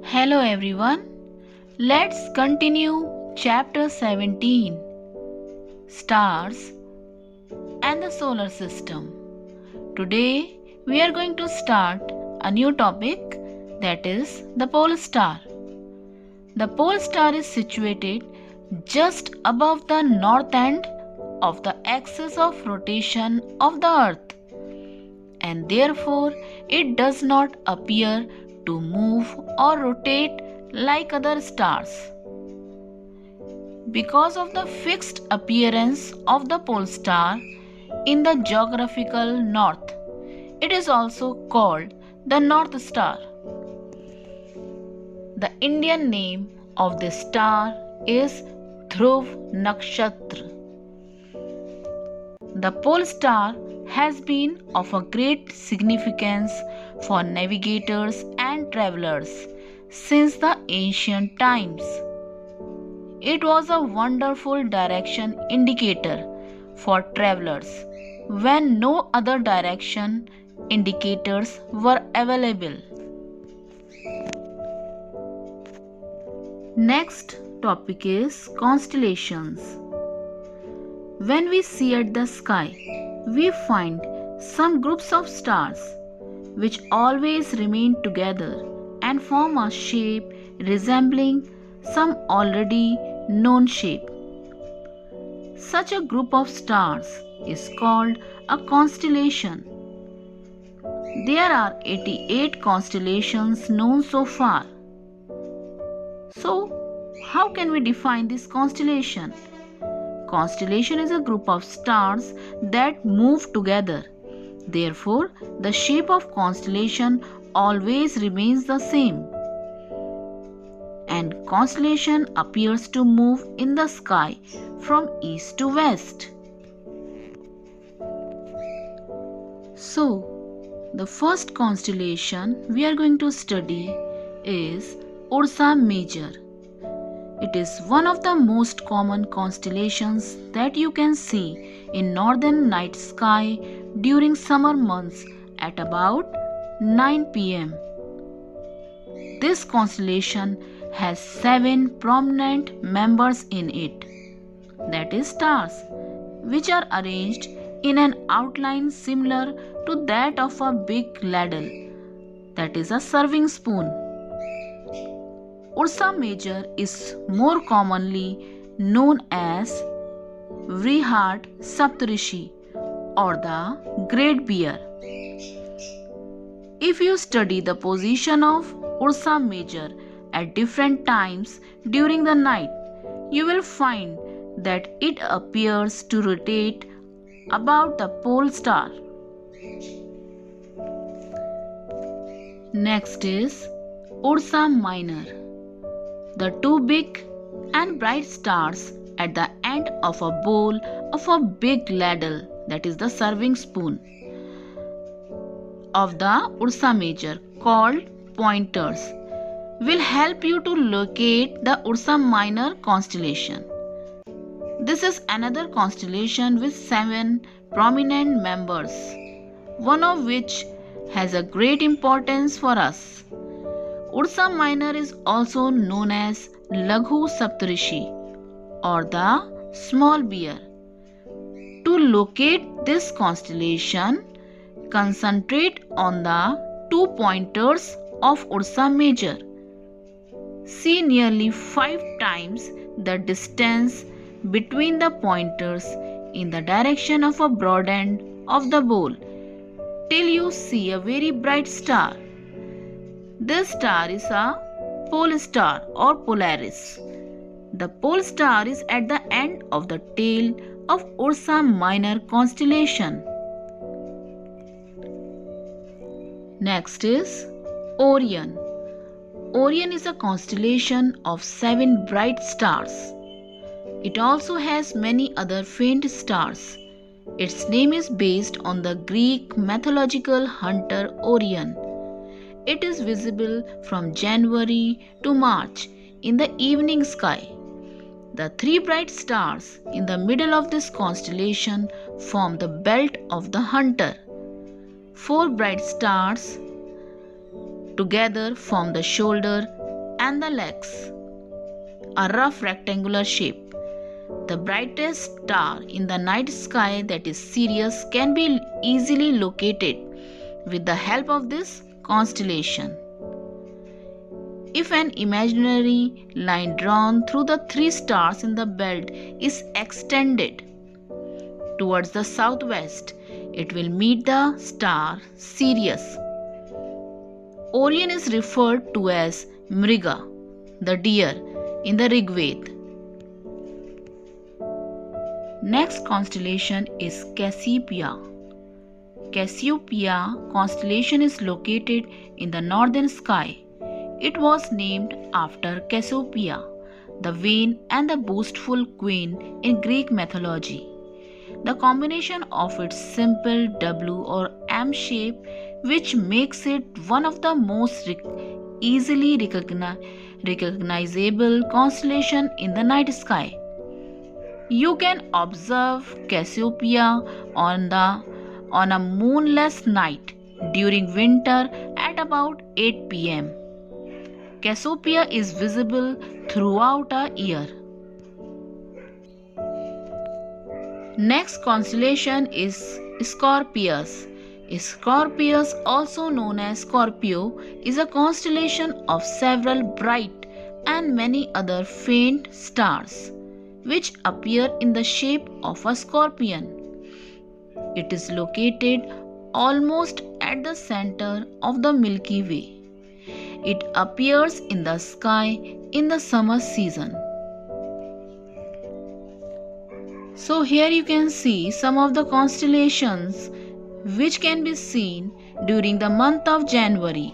Hello everyone. Let's continue chapter 17, Stars and the Solar System. Today we are going to start a new topic, that is the pole star. The pole star is situated just above the north end of the axis of rotation of the earth, and therefore it does not appear to move or rotate like other stars. Because of the fixed appearance of the pole star in the geographical north, it is also called the North Star. The Indian name of this star is Dhruv Nakshatra. The pole star has been of a great significance for navigators and travelers since the ancient times. It was a wonderful direction indicator for travelers when no other direction indicators were available. Next topic is constellations. When we see at the sky, we find some groups of stars which always remain together and form a shape resembling some already known shape. Such a group of stars is called a constellation. There are 88 constellations known so far. So, how can we define this constellation? Constellation is a group of stars that move together. Therefore, the shape of constellation always remains the same. And constellation appears to move in the sky from east to west. So, the first constellation we are going to study is Ursa Major. It is one of the most common constellations that you can see in northern night sky during summer months at about 9 p.m. This constellation has 7 prominent members in it, that is stars, which are arranged in an outline similar to that of a big ladle, that is a serving spoon. Ursa Major is more commonly known as Vrihat Saptarishi or the Great Bear. If you study the position of Ursa Major at different times during the night, you will find that it appears to rotate about the pole star. Next is Ursa Minor. The two big and bright stars at the end of a bowl of a big ladle, that is the serving spoon, of the Ursa Major, called pointers, will help you to locate the Ursa Minor constellation. This is another constellation with 7 prominent members, one of which has a great importance for us. Ursa Minor is also known as Laghu Saptarishi or the Small Bear. To locate this constellation, concentrate on the 2 pointers of Ursa Major. See nearly 5 times the distance between the pointers in the direction of a broad end of the bowl till you see a very bright star. This star is a pole star or Polaris. The pole star is at the end of the tail of Ursa Minor constellation. Next is Orion. Orion is a constellation of 7 bright stars. It also has many other faint stars. Its name is based on the Greek mythological hunter Orion. It is visible from January to March in the evening sky. The 3 bright stars in the middle of this constellation form the belt of the hunter. 4 bright stars together form the shoulder and the legs, a rough rectangular shape. The brightest star in the night sky, that is Sirius, can be easily located with the help of this constellation. If an imaginary line drawn through the three stars in the belt is extended towards the southwest, it will meet the star Sirius. Orion is referred to as Mriga, the deer, in the Rig Veda. Next constellation is Cassiopeia. Cassiopeia constellation is located in the northern sky. It was named after Cassiopeia, the vain and the boastful queen in Greek mythology. The combination of its simple W or M shape, which makes it one of the most easily recognizable constellation in the night sky. You can observe Cassiopeia on a moonless night during winter at about 8 p.m. Cassiopeia is visible throughout a year. Next constellation is Scorpius. Scorpius, also known as Scorpio, is a constellation of several bright and many other faint stars, which appear in the shape of a scorpion. It is located almost at the center of the Milky Way. It appears in the sky in the summer season. So here you can see some of the constellations which can be seen during the month of January.